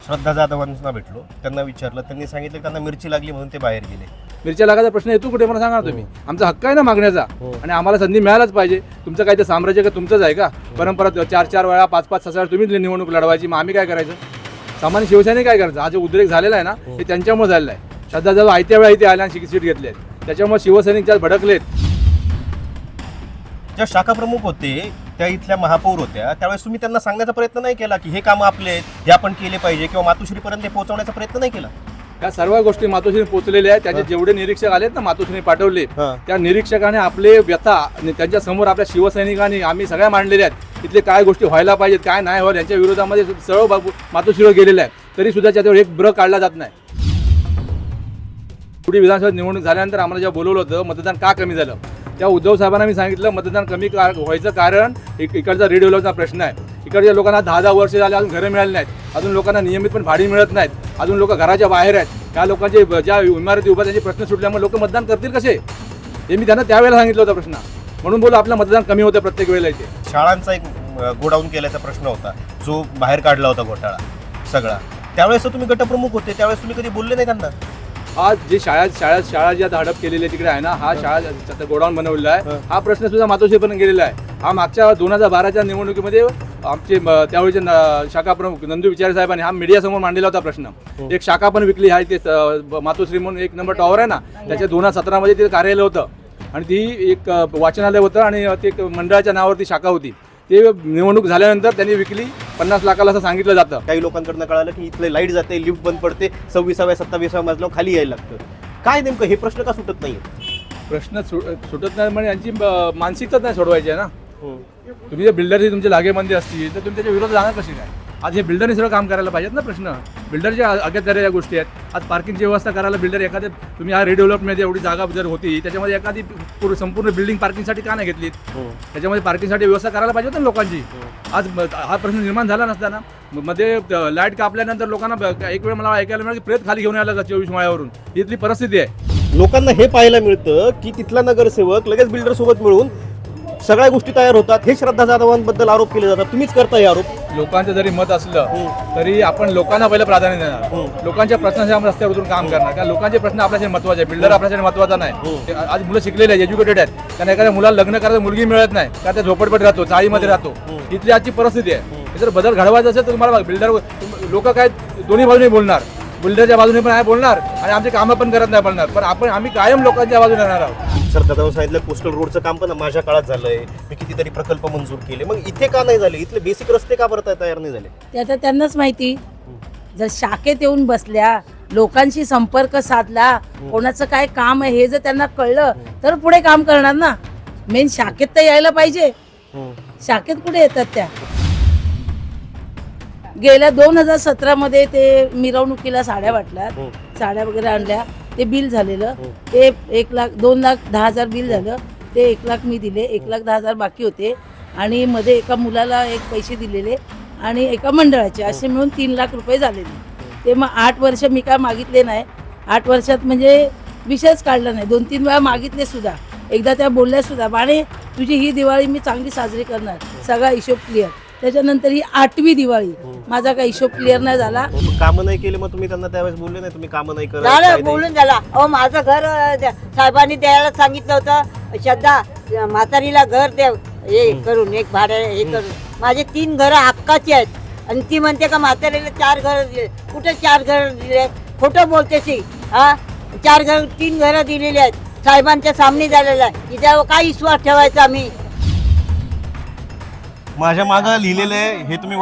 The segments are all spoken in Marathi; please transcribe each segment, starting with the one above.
श्रद्धा जाधवांना भेटलो, त्यांना विचारलं, त्यांनी सांगितलं की त्यांना मिरची लागली म्हणून ते बाहेर गेले. मिरच्या लागायचा प्रश्न येतो कुठे मला सांगा तुम्ही. आमचा हक्क आहे ना मागण्याचा आणि आम्हाला संधी मिळायलाच पाहिजे. तुमचं काय ते साम्राज्य का तुमचंच आहे का? परंपरा 4-4 वेळा 5-5 6 वेळा तुम्ही निवडणूक लढवायची, मग आम्ही काय करायचं? सामान्य शिवसैनिक काय करायचं? हा जो उद्रेक झालेला आहे ना हे त्यांच्यामुळे झालेला आहे. श्रद्धा जाधव आयत्या वेळा इथे आल्या आणि सीट घेतले आहेत, त्याच्यामुळे शिवसैनिक ज्या भडकलेत. ज्या शाखा प्रमुख होते त्या इथल्या महापौर होत्या, त्यावेळेस तुम्ही त्यांना सांगण्याचा प्रयत्न नाही केला की हे काम आपले आहेत, हे आपण केले पाहिजे, किंवा मातोश्रीपर्यंत हे पोहोचवण्याचा प्रयत्न नाही केला? या सर्व गोष्टी मातोश्री पोहोचलेल्या आहेत. त्याचे जेवढे निरीक्षक आलेत ना मातोश्री पाठवले, त्या निरीक्षकाने आपले व्यथा त्यांच्या समोर आपल्या शिवसैनिकांनी आम्ही सगळ्या मांडलेल्या आहेत. इथले काय गोष्टी व्हायला पाहिजेत, काय नाही व्हायला, यांच्या विरोधामध्ये सर्व मातोश्रीवर गेलेला आहे, तरी सुद्धा त्याच्यावर एक ब्र काढला जात नाही. पुढे विधानसभा निवडणूक झाल्यानंतर आम्हाला जेव्हा बोलवलं होतं मतदान का कमी झालं, त्या उद्धव साहेबांना मी सांगितलं मतदान कमी व्हायचं कारण इकडचा रिडेव्हलपचा प्रश्न आहे. इकडच्या लोकांना 10-10 वर्ष झाले अजून घरं मिळाली नाहीत, अजून लोकांना नियमित पण भाडी मिळत नाहीत, अजून लोक घराच्या बाहेर आहेत. त्या लोकांचे ज्या इमारती उभ्या त्यांचे प्रश्न सुटल्यामुळे लोक मतदान करतील कसे, हे मी त्यांना त्यावेळेला सांगितलं होतं प्रश्न. म्हणून बोलू आपलं मतदान कमी होतं प्रत्येक वेळेला. इथे शाळांचा एक गोडाऊन केल्याचा प्रश्न होता, जो बाहेर काढला होता घोटाळा सगळा. त्यावेळेस तुम्ही गटप्रमुख होते, त्यावेळेस तुम्ही कधी बोलले नाही त्यांना? आज जे शाळा ज्या हडप केलेली आहे तिकडे आहे ना, हा शाळा गोडाऊन बनवलेला आहे, हा प्रश्न सुद्धा मातोश्रीपर्यंत गेलेला आहे. हा मागच्या 2012च्या निवडणुकीमध्ये आमचे त्यावेळेचे शाखा प्रमुख नंदू विचारे साहेबांनी हा मीडियासमोर मांडलेला होता प्रश्न. एक शाखा पण विकली आहे, ते मातोश्री म्हणून 1 नंबर टॉवर आहे ना, त्याच्या 2017मध्ये ते कार्यालय होतं आणि ती एक वाचनालय होतं आणि ते एक मंडळाच्या नावावरती शाखा होती. ते निवडणूक झाल्यानंतर त्यांनी विकली 50 लाखाला असं सांगितलं जातं. काही लोकांकडनं कळालं की इथले लाईट जाते, लिफ्ट बंद पडते, 26व्या 27व्या मजल्यावर खाली यायला लागतं. काय नेमकं हे प्रश्न का सुटत नाही? प्रश्न सुटत नाही म्हणजे यांची मानसिकताच नाही सोडवायची आहे ना. तुम्ही जर बिल्डरची तुमचे लागेबंदी असतील तर तुम्ही त्याच्या विरोधात जाणार कशी काय? आज हे बिल्डरने सगळं काम करायला पाहिजेत ना. प्रश्न बिल्डरच्या अगत्याच्या या गोष्टी आहेत. आज पार्किंगची व्यवस्था करायला बिल्डर एखाद्या तुम्ही हा रिडेव्हलपमध्ये एवढी जागा जर होती त्याच्यामध्ये एखादी संपूर्ण बिल्डिंग पार्किंगसाठी का नाही घेतलीत? त्याच्यामध्ये पार्किंगसाठी व्यवस्था करायला पाहिजे होती ना लोकांची. आज हा प्रश्न निर्माण झाला नसताना मध्ये लाईट कापल्यानंतर लोकांना एक वेळ मला ऐकायला मिळालं की प्रेत खाली घेऊन यायला 24 माळ्यावरून. इथली परिस्थिती आहे. लोकांना हे पाहायला मिळतं की तिथला नगरसेवक लगेच बिल्डर सोबत मिळून सगळ्या गोष्टी तयार होतात. हे श्रद्धा जाधवांबद्दल आरोप केले जातात, तुम्हीच करताय आरोप. लोकांचं जरी मत असलं तरी आपण लोकांना पहिलं प्राधान्य देणार, लोकांच्या प्रश्नांसाठी आपण रस्त्यावर उतरून काम करणार. कारण लोकांचे प्रश्न आपल्यासाठी महत्वाचे आहे, बिल्डर आपल्यासाठी महत्वाचा नाही. आज मुलं शिकलेले आहेत, एज्युकेटेड आहेत, त्यांना एखाद्या मुलाला लग्न करायला मुलगी मिळत नाही कारण त्या झोपडपट्टीत राहतो, चाळीमध्ये राहतो. इथली आजची परिस्थिती आहे. जर बदल घडवायचा असेल तर तुम्हाला बिल्डर लोक काय दोन्ही बाजूने बोलणार, बिल्डरच्या बाजूने पण आहे बोलणार आणि आमचे कामं पण करत नाही बोलणार, पण आम्ही कायम लोकांच्या बाजूने राहणार आहोत. सर दादा सांगितलं कोस्टल रोडचं काम पण माझ्या काळात झालंय, मी कितीतरी प्रकल्प मंजूर केले, मग इथे का नाही झाले? इथले बेसिक रस्ते का बरं तयार नाही झाले? ते आता त्यांनाच माहिती. जर शाखेत येऊन बसल्या, लोकांशी संपर्क साधला, कोणाचं काय काम आहे हे जर त्यांना कळलं तर पुढे काम करणार ना. मेन शाखेत तर यायला पाहिजे. शाखेत कुठे येतात त्या? गेल्या 2017 ते मिरवणुकीला साड्या वाटल्यात, साड्या वगैरे आणल्या, ते बिल झालेलं, ते 1,02,10,000 बिल झालं, ते 1,00,000 मी दिले, 1,10,000 बाकी होते आणि मध्ये एका मुलाला एक पैसे दिलेले आणि एका मंडळाचे असे मिळून 3,00,000 रुपये झालेले. ते मग 8 वर्ष मी काय मागितले नाही. 8 वर्षात म्हणजे विषयच काढला नाही. 2-3 वेळा मागितले सुद्धा. एकदा त्या बोलल्या सुद्धा, बाणे तुझी ही दिवाळी मी चांगली साजरी करणार, सगळा हिशोब क्लिअर. त्याच्यानंतर ही 8वी दिवाळी, माझा काही हिशोब क्लिअर नाही झाला. कामं नाही केले, मग तुम्ही त्यांना त्यावेळेस बोलले नाही तुम्ही कामं नाही करत? झालं, बोलून झाला. अहो माझं घर साहेबांनी द्यायला सांगितलं होतं, श्रद्धा म्हातारीला घर द्या हे करून, एक भाडे हे करून. माझे 3 घरं हक्काची आहेत आणि ती म्हणते का म्हातारीला 4 घर दिले. कुठे 4 घर दिले? खोटं बोलते ती. हा 3 घरं दिलेली आहेत, साहेबांच्या सामने झालेलं आहे. तिच्यावर काय विश्वास ठेवायचा आम्ही? माझ्या मागं लिहिलेलं आहे, हे तुम्ही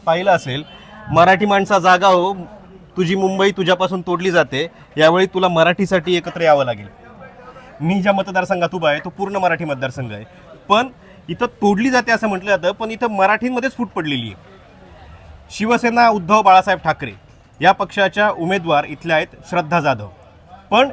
पाहिलं असेल, मराठी माणसा जागा हो, तुझी मुंबई तुझ्यापासून तोडली जाते, यावेळी तुला मराठीसाठी एकत्र यावं लागेल. मी ज्या मतदारसंघात उभा आहे तो पूर्ण मराठी मतदारसंघ आहे, पण इथं तोडली जाते असं म्हटलं जातं, पण इथं मराठीमध्येच फूट पडलेली आहे. शिवसेना उद्धव बाळासाहेब ठाकरे या पक्षाच्या उमेदवार इथल्या आहेत श्रद्धा जाधव, पण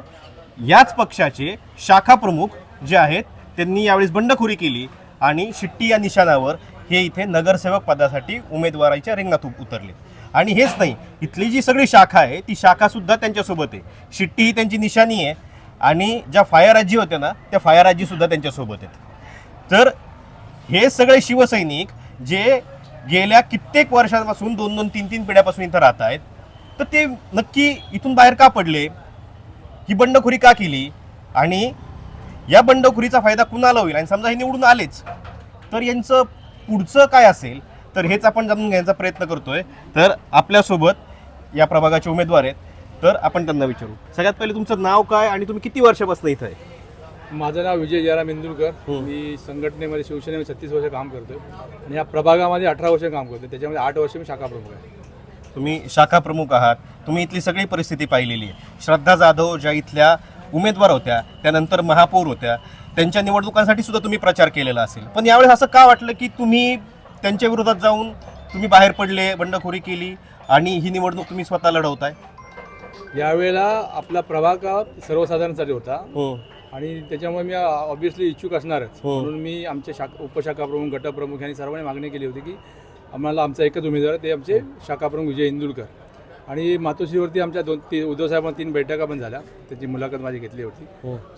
याच पक्षाचे शाखा प्रमुख जे आहेत त्यांनी यावेळेस बंडखोरी केली आणि शिट्टी या निशाणावर हे इथे नगरसेवक पदासाठी उमेदवाराच्या रिंगणात उतरले. आणि हेच नाही, इथली जी सगळी शाखा आहे ती शाखासुद्धा त्यांच्यासोबत आहे. शिट्टी ही त्यांची निशाणी आहे आणि ज्या फायरआजी होत्या ना त्या फायरआजीसुद्धा त्यांच्यासोबत आहेत. तर हे सगळे शिवसैनिक जे गेल्या कित्येक वर्षांपासून 2-2, 3-3 पिढ्यापासून इथं राहत आहेत तर ते नक्की इथून बाहेर का पडले, ही बंडखोरी का केली आणि या बंडखोरीचा फायदा कुणाला होईल, आणि समजा हे निवडून आलेच तर यांचं पुढचं काय असेल, तर हेच आपण जाणून घेण्याचा प्रयत्न करतोय. तर आपल्यासोबत या प्रभागाचे उमेदवार आहेत, तर आपण त्यांना विचारू. सगळ्यात पहिले तुमचं नाव काय आणि तुम्ही किती वर्षापासून इथं आहे? माझं नाव विजय जयराम इंदुरकर. मी संघटनेमध्ये शिवसेनेमध्ये 36 वर्ष काम करतो आणि या प्रभागामध्ये 18 वर्ष काम करतो. त्याच्यामध्ये 8 वर्ष मी शाखा प्रमुख आहे. तुम्ही शाखा प्रमुख आहात, तुम्ही इथली सगळी परिस्थिती पाहिलेली आहे. श्रद्धा जाधव ज्या इथल्या उमेदवार होत्या, त्यानंतर महापौर होत्या, त्यांच्या निवडणुकांसाठी सुद्धा तुम्ही प्रचार केलेला असेल. पण यावेळेस असं का वाटलं की तुम्ही त्यांच्या विरोधात जाऊन तुम्ही बाहेर पडले, बंडखोरी केली आणि ही निवडणूक तुम्ही स्वतः लढवताय? यावेळेला आपला प्रभाग हा सर्वसाधारणसाठी होता आणि त्याच्यामुळे मी ऑब्व्हियसली इच्छुक असणारच. म्हणून मी आमचे उपशाखा प्रमुख, गटप्रमुख यांनी सर्वांनी मागणी केली होती की आम्हाला आमचा एकच उमेदवार आहे, ते आमचे शाखा प्रमुख विजय इंदुरकर. आणि मातोश्रीवरती आमच्या उद्धव साहेबांना 3 बैठका पण झाल्या, त्याची मुलाखत माझी घेतली होती.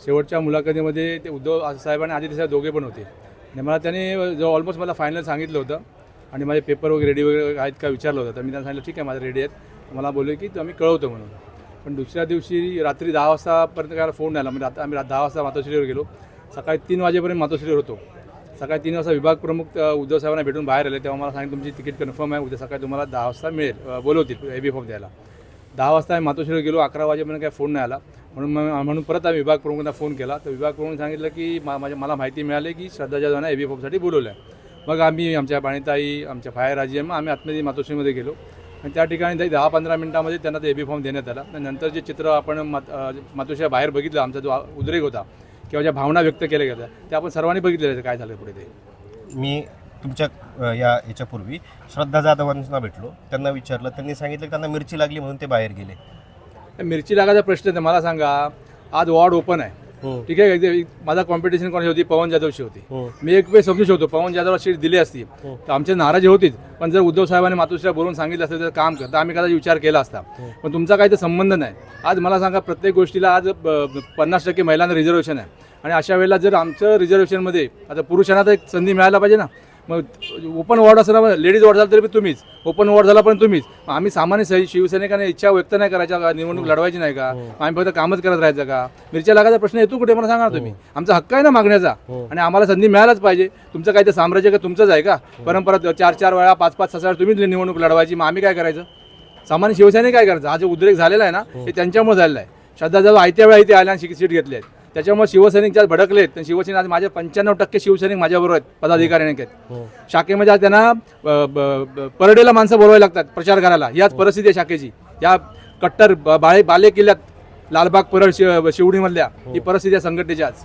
शेवटच्या मुलाखतीमध्ये ते उद्धव साहेबांनी आदित्य साहेब दोघे पण होते आणि मला त्याने जो ऑलमोस्ट मला फायनल सांगितलं होतं आणि माझे पेपर वगैरे रेडी वगैरे आहेत का विचारलं होतं. तर मी त्यांना सांगितलं ठीक आहे माझं रेडी आहेत. मला बोलले की आम्ही कळवतो म्हणून. पण दुसऱ्या दिवशी रात्री 10 वाजतापर्यंत काय फोन आला. म्हणजे आता आम्ही 10 वाजता मातोश्रीवर गेलो, सकाळी 3 वाजेपर्यंत मातोश्रीवर होतो. सकाळी 3 वाजता विभाग प्रमुख उद्धव साहेबांना भेटून बाहेर आले, तेव्हा मला सांगितलं तुमची तिकीट कन्फर्म आहे, उद्या सकाळी तुम्हाला 10 वाजता मिळेल, बोलवतील एबी फॉर्म द्यायला. 10 वाजता आम्ही मातोश्रीवर गेलो, 11 वाजेपर्यंत काय फोन नाही आला. म्हणून परत आम्ही विभाग प्रमुखांना फोन केला. तर विभाग प्रमुखांनी सांगितलं की मला माहिती मिळाली की श्रद्धा जाधवांना एबी फॉर्मसाठी बोलवलं आहे. मग आम्ही आमच्या बाणीताई, आमच्या फायर राजी आम्ही आतमध्ये मातोश्रीमध्ये गेलो आणि त्या ठिकाणी 10-15 मिनिटामध्ये त्यांना ते एबी फॉर्म देण्यात आला. नंतर जे चित्र आपण मातोश्री बाहेर बघितलं, आमचा जो उद्रेक होता किंवा ज्या भावना व्यक्त केल्या गेल्या त्या आपण सर्वांनी बघितलेल्या काय झालं पुढे. ते मी तुमच्या याच्यापूर्वी श्रद्धा जाधवांना भेटलो, त्यांना विचारलं, त्यांनी सांगितलं की त्यांना मिरची लागली म्हणून ते बाहेर गेले. मिरची लागायचा प्रश्न आहे. मला सांगा, आज वॉर्ड ओपन आहे, ठीक आहे. माझा कॉम्पिटिशन कोणाची होती? पवन जाधवशी होती. मी एक वेळ समजू शकतो पवन जाधवला सीट दिली असती तर आमची नाराजी होतीच. पण जर उद्धव साहेबांनी मातोश्रीला बोलून सांगितलं असतं तर काम करता आम्ही कदाचित विचार केला असता. पण तुमचा काही तर संबंध नाही. आज मला सांगा, प्रत्येक गोष्टीला आज 50% महिलांना रिझर्वेशन आहे आणि अशा वेळेला जर आमचं रिझर्वेशनमध्ये आता पुरुषांना तर एक संधी मिळायला पाहिजे ना. मग ओपन वॉर्ड असं ना, लेडीज वॉर्ड झाला तरी तुम्हीच, ओपन वॉर्ड झाला पण तुम्हीच. आम्ही सामान्य शिवसैनिकांना इच्छा व्यक्त नाही करायच्या, निवडणूक लढवायची नाही का? आम्ही फक्त कामच करत राहायचं का? मिरच्या लागायचा प्रश्न येतो कुठे मला सांगा तुम्ही. आमचा हक्क आहे ना मागण्याचा आणि आम्हाला संधी मिळायलाच पाहिजे. तुमचं काही तर साम्राज्य का तुमचंच आहे का? परंपरा 4-4 वेळा 5-5 6 वेळा तुम्हीच निवडणूक लढवायची, मग आम्ही काय करायचं? सामान्य शिवसैनिक काय करायचं? हा जो उद्रेक झालेला आहे ना, हे त्यांच्यामुळे झालेला आहे. श्रद्धा जाधव आयत्या वेळा इथे आल्या आणि सीट घेतली आहेत, त्याच्यामुळे शिवसैनिक ज्या भडकलेत. तर शिवसेना आज माझे 95% शिवसैनिक माझ्याबरोबर आहेत, पदाधिकारी आहेत. शाखेमध्ये आज त्यांना परडेला माणसं बोलवायला लागतात प्रचार करायला. ही आज परिस्थिती आहे शाखेची. या कट्टर बाले किल्ल्यात लालबाग, परळ, शिवडीमधल्या ही परिस्थिती आहे संघटनेची. आज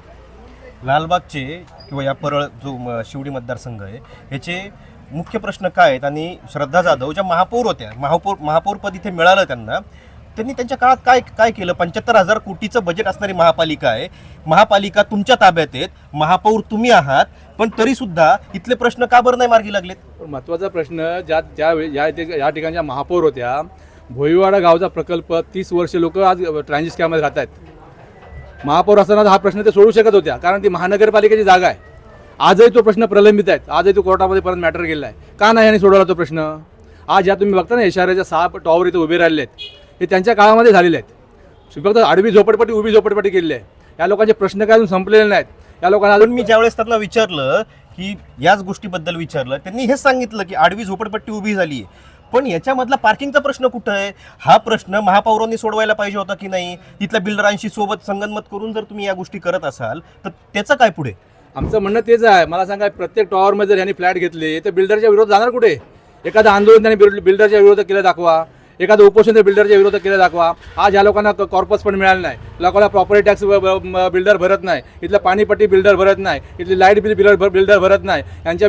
लालबागचे किंवा या परळ जो शिवडी मतदारसंघ आहे ह्याचे मुख्य प्रश्न काय आहेत आणि श्रद्धा जाधव ज्या महापौर होत्या, महापौरपद इथे मिळालं त्यांनी त्यांच्या काळात काय काय केलं? 75,000 कोटीचं बजेट असणारी महापालिका आहे. महापालिका तुमच्या ताब्यात आहेत, महापौर तुम्ही आहात, पण तरी सुद्धा इथले प्रश्न का बरं नाही मार्गी लागलेत? महत्त्वाचा प्रश्न या ठिकाणच्या महापौर होत्या, भोईवाडा गावचा प्रकल्प 30 वर्ष लोक आज ट्रान्झिस्टमध्ये राहत आहेत. महापौर असताना हा प्रश्न ते सोडू शकत होत्या, कारण ती महानगरपालिकेची जागा आहे. आजही तो प्रश्न प्रलंबित आहे, आजही तो कोर्टामध्ये परत मॅटर गेला आहे. का नाही यांनी सोडवला तो प्रश्न? आज या तुम्ही बघता ना, इशाऱ्याच्या 6 टॉवर इथे उभे राहिले आहेत, हे त्यांच्या काळामध्ये झालेले आहेत. फक्त आडवी झोपडपट्टी, उभी झोपडपट्टी केलेली आहे. या लोकांचे प्रश्न काय अजून संपलेले नाहीत. या लोकांना अजून मी ज्यावेळेस त्यांना विचारलं की याच गोष्टीबद्दल विचारलं, त्यांनी हेच सांगितलं की आडवी झोपडपट्टी उभी झाली आहे, पण याच्यामधला पार्किंगचा प्रश्न कुठं आहे? हा प्रश्न महापौरांनी सोडवायला पाहिजे होता की नाही? इथल्या बिल्डरांशी सोबत संगनमत करून जर तुम्ही या गोष्टी करत असाल तर त्याचं काय पुढे? आमचं म्हणणं तेच आहे. मला सांगा, प्रत्येक टॉवरमध्ये जर यांनी फ्लॅट घेतले तर बिल्डरच्या विरोधात जाणार कुठे? एखादं आंदोलन त्यांनी बिल्डरच्या विरोधात केलं दाखवा, एखादं उपोषण बिल्डरच्या विरोधात केलं दाखवा. आज या लोकांना कॉर्पस पण मिळालं नाही, लोकांना प्रॉपर्टी टॅक्स बिल्डर भरत नाही, इथलं पाणीपट्टी बिल्डर भरत नाही, इथली लाईट बिल बिल्डर भरत नाही, यांच्या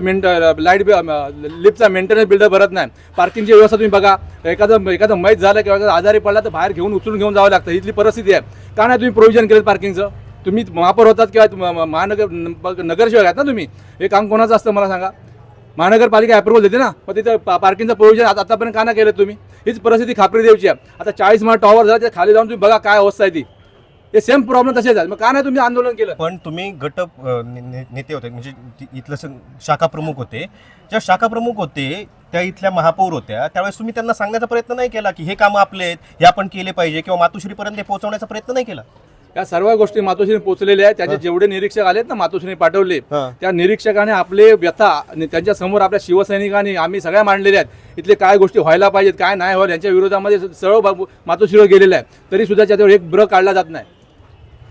लाईट लिफ्टचा मेंटेनन्स बिल्डर भरत नाही. पार्किंगची व्यवस्था तुम्ही बघा. एखादं मैत झालं किंवा आजारी पडला तर बाहेर उचलून घेऊन जावं लागतं. इथली परिस्थिती आहे. का नाही तुम्ही प्रोव्हिजन केलं पार्किंगचं? तुम्ही महापौर होतात किंवा नगरसेवक आहेत ना तुम्ही, हे काम कोणाचं असतं मला सांगा? महानगरपालिका अप्रुव्हल देते ना, मग तिथं पार्किंगचं प्रोव्हिजन आतापर्यंत का नाही केलं तुम्ही? हीच परिस्थिती खापरी द्यायची आहे. आता 40 माळ टॉवर झाला, त्या खाली जाऊन तुम्ही बघा काय अवस्था आहे ती. हे सेम प्रॉब्लेम तसेच आहेत. मग का नाही तुम्ही आंदोलन केलं? पण तुम्ही गट नेते होते, म्हणजे इथलं शाखा प्रमुख होते. ज्या शाखा प्रमुख होते त्या इथल्या महापौर होत्या, त्यावेळेस तुम्ही त्यांना सांगण्याचा प्रयत्न नाही केला की हे कामं आपले आहेत, हे आपण केले पाहिजे, किंवा मातोश्रीपर्यंत पोहोचवण्याचा प्रयत्न नाही केला? या सर्व गोष्टी मातोश्रीने पोहोचलेल्या आहेत. त्याचे जेवढे निरीक्षक आलेत ना मातोश्रीने पाठवले, हा. त्या निरीक्षकाने आपले व्यथा आणि त्यांच्या समोर आपल्या शिवसैनिकांनी आम्ही सगळ्या मांडलेल्या आहेत. इथले काय गोष्टी व्हायला पाहिजेत, काय नाही व्हायला, यांच्या विरोधामध्ये सरळ मातोश्रीवर गेलेला आहे. तरी सुद्धा त्याच्यावर एक ब्र काढला जात नाही.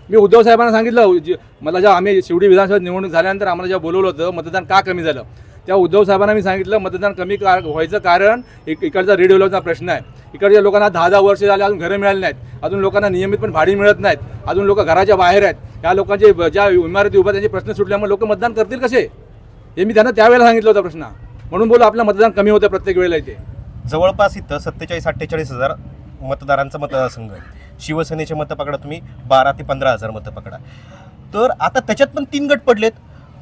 मी उद्धव साहेबांना सांगितलं, मला जेव्हा आम्ही शिवडी विधानसभा निवडणूक झाल्यानंतर आम्हाला जेव्हा बोलवलं होतं मतदान का कमी झालं, त्या उद्धव साहेबांना मी सांगितलं मतदान कमी व्हायचं कारण इकडचा रेडिओचा प्रश्न आहे. इकडच्या लोकांना 10-10 वर्ष झाले अजून घरं मिळाली नाहीत, अजून लोकांना नियमित पण भाडी मिळत नाहीत, अजून लोक घराच्या बाहेर आहेत. या लोकांचे ज्या इमारती उभ्या त्यांचे प्रश्न सुटल्यामुळे लोक मतदान करतील कसे, हे मी त्यांना त्यावेळेला सांगितलं होतं प्रश्न. म्हणून बोलू आपलं मतदान कमी होतं प्रत्येक वेळेला. इथे जवळपास इथं 47-48 हजार मतदारांचा मतदारसंघ आहे. शिवसेनेचे मतं पकडा तुम्ही 12 ते 15 हजार मतं पकडा. तर आता त्याच्यात पण 3 गट पडलेत.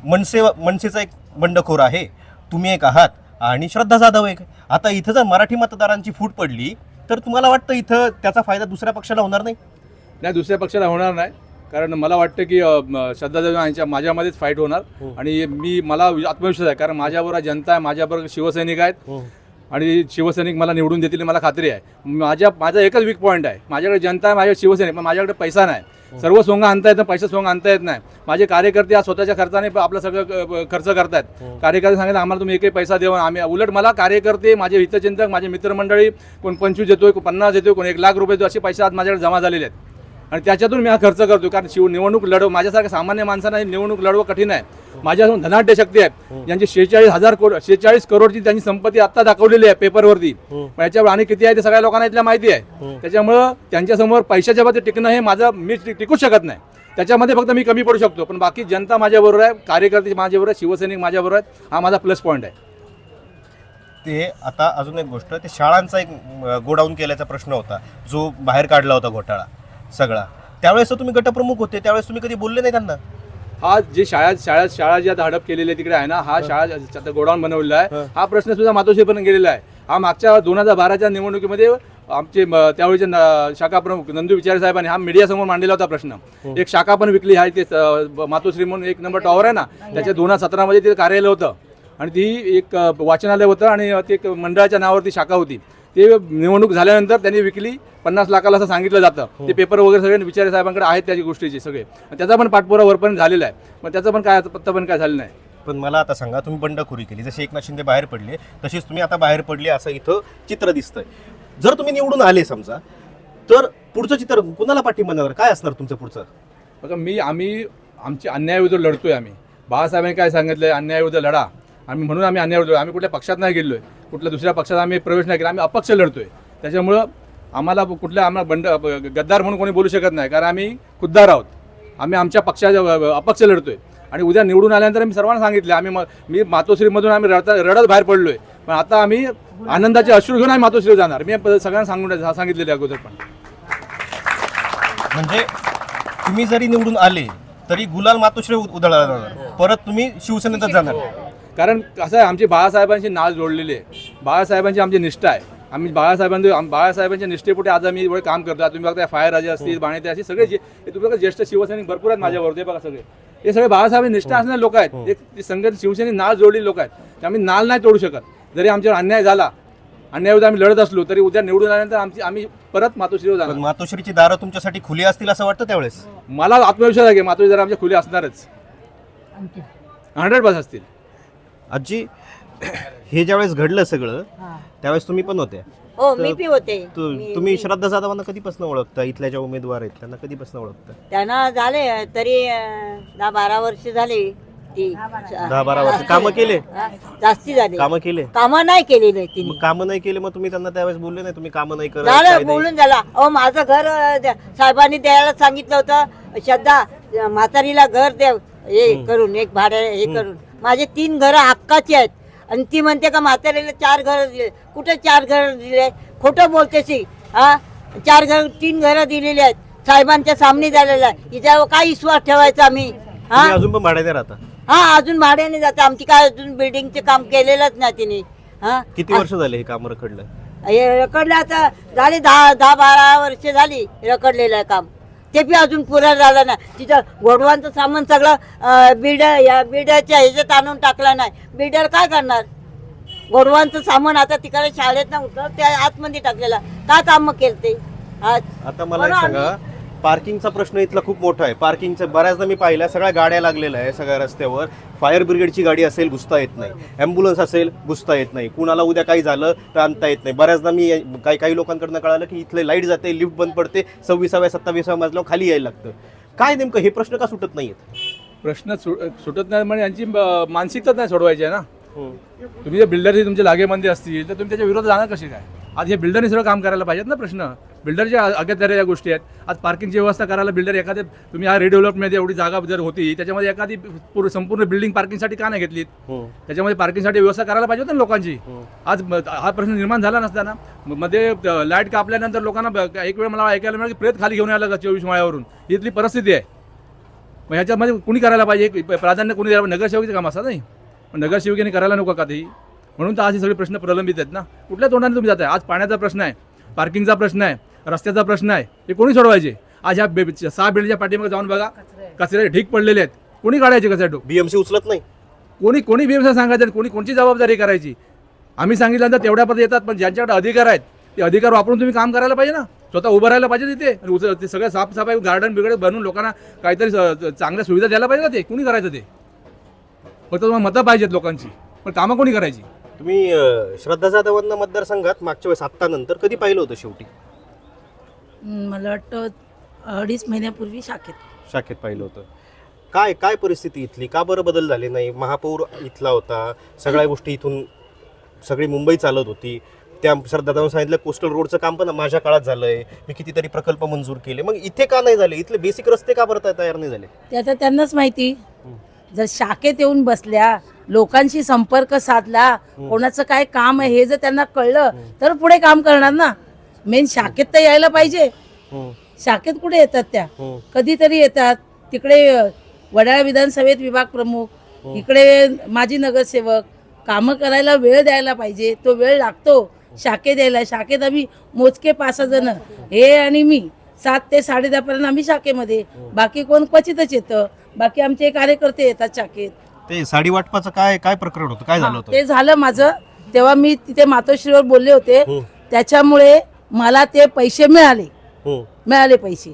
मनसेचा एक बंडखोर आहे, तुम्ही एक आहात, आणि श्रद्धा जाधव एक. आता इथं जर मराठी मतदारांची फूट पडली तर तुम्हाला वाटतं इथं त्याचा फायदा दुसऱ्या पक्षाला होणार नाही? नाही, दुसऱ्या पक्षाला होणार नाही. कारण मला वाटतं की श्रद्धा जाधव यांच्या माझ्यामध्येच फाईट होणार. आणि मला आत्मविश्वास आहे, कारण माझ्याबरोबर जनता आहे, माझ्याबरोबर शिवसैनिक आहेत, आणि शिवसैनिक मला निवडून देतील मला खात्री आहे. माझा एकच वीक पॉईंट आहे, माझ्याकडे जनता आहे, माझ्या शिवसैनिक, पण माझ्याकडे पैसा नाही. सर्व सोंग आणता येतं, पैसा सोंग आणता येत नाही. माझे कार्यकर्ते आज स्वतःच्या खर्चाने आपलं सगळं खर्च करतायत. कार्यकर्ते सांगितलं आम्हाला तुम्ही एकही पैसा देऊ, आम्ही उलट मला कार्यकर्ते, माझे हितचिंतक, माझे मित्रमंडळी, कोण 25 देतोय, कोण 50 देतोय, कोण 1 लाख रुपये देतो, असे पैसे आज माझ्याकडे जमा झालेले आहेत. आणि त्याच्यातून मी हा खर्च करतो. कारण निवडणूक लढव माझ्यासारख्या सामान्य माणसांना निवडणूक लढवं कठीण आहे. माझ्यासमोर धनाढ्य शक्ती आहेत, ज्यांची 46 करोडची त्यांची संपत्ती आता दाखवलेली आहे पेपरवरती. याच्यावर आणि किती आहे ते सगळ्या लोकांना इथल्या माहिती आहे. त्याच्यामुळं त्यांच्यासमोर पैशाच्या बाबतीत टिकणं हे माझं मी टिकूच शकत नाही. त्याच्यामध्ये फक्त मी कमी पडू शकतो, पण बाकी जनता माझ्याबरोबर आहे, कार्यकर्ते माझ्याबरोबर आहे, शिवसैनिक माझ्याबरोबर आहेत. हा माझा प्लस पॉईंट आहे. ते आता अजून एक गोष्ट, ते शाळांचा एक गोडाऊन केल्याचा प्रश्न होता, जो बाहेर काढला होता घोटाळा सगळा. त्यावेळेस तुम्ही गटप्रमुख होते, त्यावेळेस तुम्ही कधी बोलले नाही त्यांना? हा जे शाळा जी आता हडप केलेली आहे तिकडे आहे ना, हा शाळा गोडाऊन बनवलेला आहे. हा प्रश्न सुद्धा मातोश्रीपर्यंत गेलेला आहे. हा मागच्या 2012च्या निवडणुकीमध्ये आमचे त्यावेळेचे शाखा प्रमुख नंदू विचारे साहेबांनी हा मीडियासमोर मांडलेला होता प्रश्न. एक शाखा पण विकली आहे, ते मातोश्री म्हणून 1 नंबर टॉवर आहे ना, त्याच्या 2017 मध्ये ते कार्यालय होतं, आणि ती एक वाचनालय होतं, आणि ते एक मंडळाच्या नावावरती शाखा होती. ते निवडणूक झाल्यानंतर त्यांनी विकली 50 लाखाला असं सांगितलं जातं. ते पेपर वगैरे सगळे विचारे साहेबांकडे आहेत त्याची गोष्टीचे सगळे. त्याचा पण पाठपुरावा वरपर्यंत झालेला आहे, पण त्याचं पण काय पत्ता पण काय झालं नाही. पण मला आता सांगा, तुम्ही बंडखोरी केली, जसे एकनाथ शिंदे बाहेर पडले तसेच तुम्ही आता बाहेर पडले, असं इथं चित्र दिसतंय. जर तुम्ही निवडून आले समजा, तर पुढचं चित्र कुणाला पाठिंबा देणार, काय असणार तुमचं पुढचं? बघा, आम्ही आमची अन्यायाविरुद्ध लढतोय. आम्ही बाळासाहेबांनी काय सांगितलंय, अन्यायाविरुद्ध लढा. म्हणून आम्ही अन्यायाविरुद्ध, आम्ही कुठल्या पक्षात नाही गेलोय, कुठल्या दुसऱ्या पक्षात आम्ही प्रवेश नाही केला, आम्ही अपक्ष लढतोय. त्याच्यामुळं आम्हाला गद्दार म्हणून कोणी बोलू शकत नाही, कारण आम्ही खुद्दार आहोत. आम्ही आमच्या पक्षाच्या अपक्ष लढतोय. आणि उद्या निवडून आल्यानंतर मी सर्वांना सांगितलं, मी मातोश्रीमधून आम्ही रडत बाहेर पडलोय, पण आता आम्ही आनंदाचे अश्रू घेऊन आम्ही मातोश्री जाणार. मी सगळ्यांना सांगितलेले अगोदर. पण म्हणजे तुम्ही जरी निवडून आले तरी गुलाल मातोश्री उधळला जाणार, परत तुम्ही शिवसेनेतच जाणार. कारण कसं आहे, आमची बाळासाहेबांची नाळ जोडलेली आहे, बाळासाहेबांची आमची निष्ठा आहे. आम्ही बाळासाहेबांच्या निष्ठेपुढे आज आम्ही एवढे काम करतो. तुम्ही बघता फायर राजे असतील, बाणेते असतील, सगळे तुम्ही बघा ज्येष्ठ शिवसैनिक भरपूर आहेत माझ्याबरोबर. ते बघा सगळे हे सगळे बाळासाहेबांची निष्ठा असणारे लोक आहेत. एक संघटन शिवसेनेची नाळ जोडलेली लोक आहेत, ते आम्ही नाळ नाही तोडू शकत. जरी आमच्यावर अन्याय झाला, अन्यायाविरुद्ध आम्ही लढत असलो, तरी उद्या निवडून आल्यानंतर आम्ही परत मातोश्रीवर जाणार. मातोश्रीची दारं तुमच्यासाठी खुली असतील असं वाटतं त्यावेळेस? मला आत्मविश्वास आहे की मातोश्री दारं आमच्या खुली असणारच, 100% असतील. आजी, हे ज्यावेळेस घडलं सगळं त्यावेळेस तुम्ही पण होते? हो, मी बी होते. तुम्ही श्रद्धा जाधवांना कधीपासून ओळखता? इथल्या ज्या उमेदवार आहेत त्यांना कधीपासून ओळखता? त्यांना झाले तरी 10-12 वर्ष झाली. ती 10-12 वर्ष कामं केले? जास्ती झाली. कामं केले? कामं नाही केलेली तिने. कामं नाही केले, मग तुम्ही त्यांना त्यावेळेस बोलले नाही तुम्ही कामं नाही करत? झालं, बोलून झाला. माझं घर साहेबांनी द्यायला सांगितलं होतं, श्रद्धा म्हातारीला घर द्या, हे करून, एक भाड्या हे करून. माझे 3 घरं हक्काची आहेत, आणि ती म्हणते का म्हातारीला 4 घरं दिले. कुठे 4 घरं दिले? खोटं बोलतेसी. 3 घरं दिलेली आहेत, साहेबांच्या सामने झालेलं आहे. हिच्यावर काय विश्वास ठेवायचा आम्ही? अजून पण भाड्याने राहता? अजून भाड्याने जाते. आमची काय अजून बिल्डिंगचे काम केलेलंच नाही तिने. किती वर्ष झाले हे काम रखडलं? हे रखडलं आता झाले 10-12 वर्ष झाली रखडलेलं आहे काम. ते बी अजून पुरा झाला नाही. तिथं गोडवांचं सामान सगळं बिल्डरच्या ह्याच्यात आणून टाकलं नाही. बिल्डर काय करणार? गोडवांचं सामान आता तिकडे शाळेत नव्हतं, त्या आतमध्ये टाकलेलं. काय कामं केलं ते आज? आता मला एक सांगा, पार्किंगचा प्रश्न इथला खूप मोठा आहे. पार्किंगचं बऱ्याचदा मी पाहिलं, सगळ्या गाड्या लागलेल्या आहे सगळ्या रस्त्यावर. फायर ब्रिगेडची गाडी असेल घुसता येत नाही, ॲम्ब्युलन्स असेल घुसता येत नाही, कुणाला उद्या काही झालं तर आणता येत नाही. बऱ्याचदा मी काही लोकांकडनं कळालं की इथले लाईट जाते, लिफ्ट बंद पडते, 26व्या 27व्या मजल्यावर खाली यायला लागतं. काय नेमकं हे प्रश्न का सुटत नाही आहेत? प्रश्न सुटत नाही म्हणजे यांची मानसिकताच नाही सोडवायची आहे ना. तुम्ही जे बिल्डरची तुमचे लागेबंदी असतील तर तुम्ही त्याच्या विरोधात जाणार कसे काय? आज हे बिल्डरने सगळं काम करायला पाहिजेत ना. प्रश्न बिल्डरच्या अगत्याऱ्या या गोष्टी आहेत. आज पार्किंगची व्यवस्था करायला बिल्डर एखादे, तुम्ही हा रिडेव्हलपमध्ये एवढी जागा जर होती त्याच्यामध्ये एखादी संपूर्ण बिल्डिंग पार्किंगसाठी का नाही घेतलीत? त्याच्यामध्ये पार्किंगसाठी व्यवस्था करायला पाहिजे होती ना लोकांची. आज हा प्रश्न निर्माण झाला नसताना. मध्ये लाईट कापल्यानंतर लोकांना एक वेळ मला ऐकायला मिळालं की प्रेत खाली घेऊन यायला 24 माळ्यावरून. इथली परिस्थिती आहे. मग ह्याच्यामध्ये कुणी करायला पाहिजे? प्राधान्य कुणी द्यावं? नगरसेवकाचं काम असतं नाही, नगरसेवकाने करायला नको का ते? म्हणून तर आज हे सगळे प्रश्न प्रलंबित आहेत ना. कुठल्या तोंडाने तुम्ही जाताय? आज पाण्याचा प्रश्न आहे, पार्किंगचा प्रश्न आहे, रस्त्याचा प्रश्न आहे. हे कोणी सोडवायचे? आज ह्या 6 बिल्डच्या पाठीमागे जाऊन बघा, कचरे ढीक पडलेले आहेत. कोणी काढायचे कचरा? BMC उचलत नाही. कोणी BMC सांगायचं? कोणची जबाबदारी करायची? आम्ही सांगितल्यानंतर तेवढ्यापर्यंत येतात, पण ज्यांच्याकडे अधिकार आहेत ते अधिकार वापरून तुम्ही काम करायला पाहिजे ना. स्वतः उभं राहायला पाहिजे तिथे. आणि ते सगळं साफसफाई, गार्डन बिगडे बनवून लोकांना काहीतरी चांगल्या सुविधा द्यायला पाहिजे ना. ते कोणी करायचं? ते फक्त तुम्हाला मतं पाहिजेत लोकांची, पण कामं कोणी करायची? तुम्ही श्रद्धा जाधवांना मतदारसंघात मागच्या वेळेस आत्ता नंतर कधी पाहिलं होतं शेवटी? मला वाटतं 2.5 महिन्यापूर्वी शाखेत पाहिलं होतं. काय परिस्थिती इथली? का बरं बदल झाले नाही? महापौर इथला होता, सगळ्या गोष्टी इथून सगळी मुंबई चालत होती. त्या श्रद्धादावर सांगितलं कोस्टल रोडचं काम पण माझ्या काळात झालंय, मी कितीतरी प्रकल्प मंजूर केले. मग इथे का नाही झाले? इथले बेसिक रस्ते का भरता तयार नाही झाले? ते आता त्यांनाच माहिती. जर शाखेत येऊन बसल्या, लोकांशी संपर्क साधला, कोणाचं काय काम आहे हे जर त्यांना कळलं तर पुढे काम करणार ना. मेन शाखेत तर यायला पाहिजे. शाखेत कुठे येतात त्या? कधीतरी येतात. तिकडे वडाळा विधानसभेत विभाग प्रमुख, इकडे माजी नगरसेवक. कामं करायला वेळ द्यायला पाहिजे, तो वेळ लागतो शाखेत यायला. शाखेत आम्ही मोजके 5 जण, हे आणि मी 7 ते 10:30 पर्यंत आम्ही शाखेमध्ये. बाकी कोण क्वचितच येतं. बाकी आमचे कार्यकर्ते येतात शाखेत. ते साडी वाटपाचं काय प्रकरण होतं? काय झालं होतं? ते झालं माझं. तेव्हा मी तिथे मातोश्रीवर बोलले होते, त्याच्यामुळे मला ते पैसे मिळाले पैसे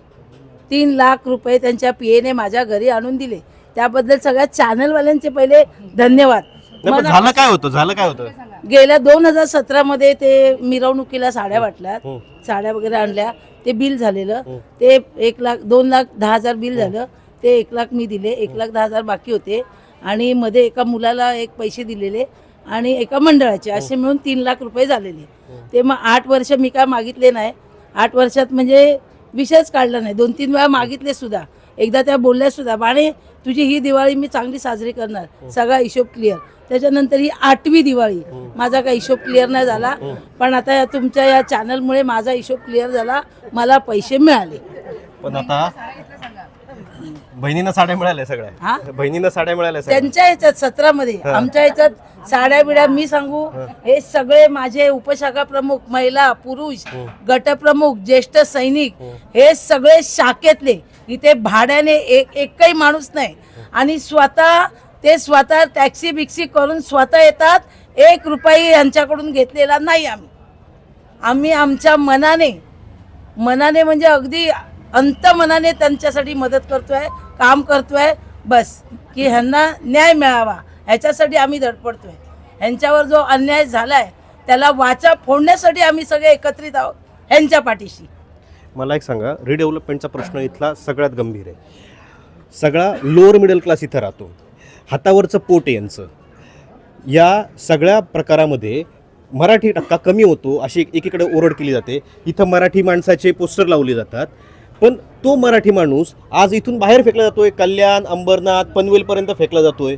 3 लाख रुपये त्यांच्या PA ने माझ्या घरी आणून दिले. त्याबद्दल सगळ्या चॅनलवाल्यांचे पहिले धन्यवाद. झालं काय होतं? गेल्या 2017 मध्ये ते मिरवणुकीला साड्या वाटल्यात, साड्या वगैरे आणल्या. ते बिल झालेलं, ते 2,10,000 बिल झालं. ते 1 लाख मी दिले, 1,10,000 बाकी होते. आणि मध्ये एका मुलाला एक पैसे दिलेले आणि एका मंडळाचे, असे मिळून 3 लाख रुपये झालेले. ते मग 8 वर्ष मी काय मागितले नाही. 8 वर्षात म्हणजे विषयच काढला नाही. 2-3 वेळा मागितले सुद्धा. एकदा त्या बोलल्या सुद्धा, बाणे तुझी ही दिवाळी मी चांगली साजरी करणार, सगळा हिशोब क्लिअर. त्याच्यानंतर ही 8वी दिवाळी, माझा काही हिशोब क्लिअर नाही झाला. पण आता तुमच्या या चॅनलमुळे माझा हिशोब क्लिअर झाला, मला पैसे मिळाले. पण आता बहिणींना साड्या मिळाल्या सगळ्या. बहिणींना साड्या मिळाल्या त्यांच्या ह्याच्यात 17 मध्ये. आमच्या ह्याच्यात साड्या बिड्या मी सांगू, हे सगळे माझे उपशाखा प्रमुख, महिला, पुरुष, गटप्रमुख, ज्येष्ठ सैनिक, हे सगळे शाखेतले. इथे भाड्याने एकही माणूस नाही. आणि स्वतः टॅक्सी बिक्सी करून स्वतः येतात. 1 रुपया यांच्याकडून घेतलेला नाही. आम्ही आमच्या मनाने म्हणजे अगदी अंतमनाने त्यांच्यासाठी मदत करतोय, काम करतोय. बस की ह्यांना न्याय मिळावा ह्याच्यासाठी आम्ही धडपडतोय. ह्यांच्यावर जो अन्याय झालाय त्याला वाचा फोडण्यासाठी आम्ही सगळे एकत्रित आहोत ह्यांच्या पाठीशी. मला एक सांगा, रिडेव्हलपमेंटचा प्रश्न इथला सगळ्यात गंभीर आहे. सगळा लोअर मिडल क्लास इथं राहतो, हातावरचं पोट आहे यांचं. या सगळ्या प्रकारामध्ये मराठी टक्का कमी होतो अशी एकीकडे ओरड केली जाते. इथं मराठी माणसाचे पोस्टर लावले जातात, पण तो मराठी माणूस आज इथून बाहेर फेकला जातोय. कल्याण, अंबरनाथ, पनवेलपर्यंत फेकला जातोय.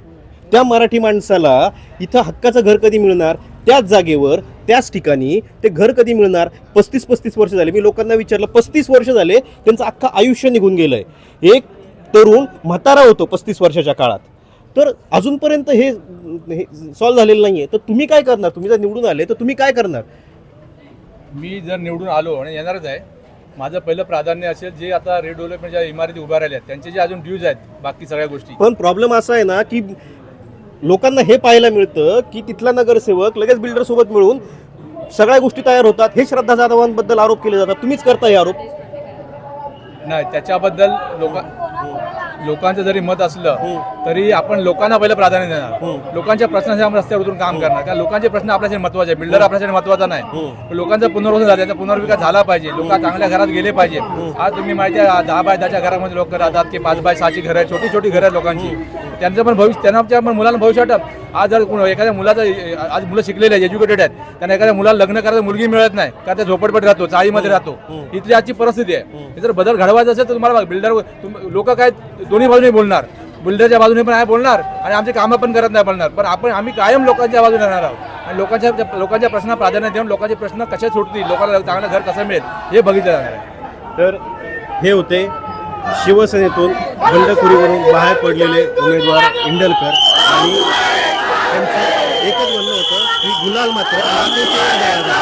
त्या मराठी माणसाला इथं हक्काचं घर कधी मिळणार? त्याच जागेवर, त्याच ठिकाणी ते घर कधी मिळणार? 35 वर्ष झाले. मी लोकांना विचारलं, 35 वर्ष झाले त्यांचं अख्खं आयुष्य निघून गेलंय. एक तरुण म्हातारा होतो 35 वर्षाच्या काळात. तर अजूनपर्यंत हे सॉल्व्ह झालेलं नाहीये. तर तुम्ही काय करणार? तुम्ही जर निवडून आले तर तुम्ही काय करणार? मी जर निवडून आलो आणि येणारच आहे, माझं पहिलं प्राधान्य असेल जे आता रिडेव्हलपमेंटच्या इमारती उभ्या राहिल्या आहेत त्यांचे जे अजून ड्यूज आहेत बाकी सगळ्या गोष्टी. पण प्रॉब्लेम असा आहे ना की लोकांना हे पाहायला मिळतं की तिथला नगरसेवक लगेच बिल्डर सोबत मिळून सगळ्या गोष्टी तयार होतात. हे श्रद्धा जाधवांबद्दल आरोप केले जातात. तुम्हीच करता हे आरोप. नाही त्याच्याबद्दल लोकांचं जरी मत असलं तरी आपण लोकांना पहिलं प्राधान्य देणार. लोकांच्या प्रश्नासाठी आपण रस्त्यावर उतरून काम करणार कारण लोकांचे प्रश्न आपल्यासाठी महत्वाचे. बिल्डर आपल्यासाठी महत्वाचा नाही. लोकांचा पुनर्वसन झाला त्याचा पुनर्विकास झाला पाहिजे. लोक चांगल्या घरात गेले पाहिजे. आज तुम्ही माहिती आहे 10 बाय 10च्या घरामध्ये लोक राहतात की 5 बाय 6ची घरं आहेत. छोटी छोटी घरं आहेत लोकांची. त्यांचं पण भविष्य त्यांच्या पण मुलांना भविष्य वाटत. आज जर एखाद्या मुलाचं आज मुलं शिकलेले आहेत एज्युकेटेड आहेत त्यांना एखाद्या मुलाला लग्न करायला मुलगी मिळत नाही कारण त्या झोपडपट राहतो चाळीमध्ये राहतो. इथली आजची परिस्थिती आहे. हे जर बदल घडवायचा असेल तर तुम्हाला बिल्डर लोक काय दोन्ही बाजूने बोलणार. बिल्डरच्या बाजूने पण आहे बोलणार आणि आमचे कामं पण करत नाही बोलणार. पण आम्ही कायम लोकांच्या बाजूने राहणार आहोत आणि लोकांच्या प्रश्नांना प्राधान्य देऊन लोकांचे प्रश्न कसे सुटतील लोकांना चांगलं घर कसं मिळेल हे बघितलं जाणार आहे. तर हे होते शिवसेनेतून बंडखोरीवरून बाहेर पडलेले उमेदवार इंडलकर आणि त्यांचं एकच म्हणणं होतं की गुलाल मात्र मातेच्या दयाचा.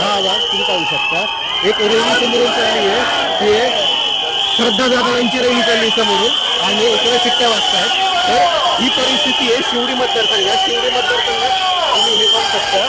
हा आवाज तुम्ही पाहू शकता. एक रॅली समोरून चालली आहे ते श्रद्धा जाधवांची रॅली चालली समोरून आणि इकडे शिट्ट्या वाजतायत. तर ही परिस्थिती आहे शिवडी मतदारसंघात. शिवडी मतदारसंघात तुम्ही हे पाहू शकता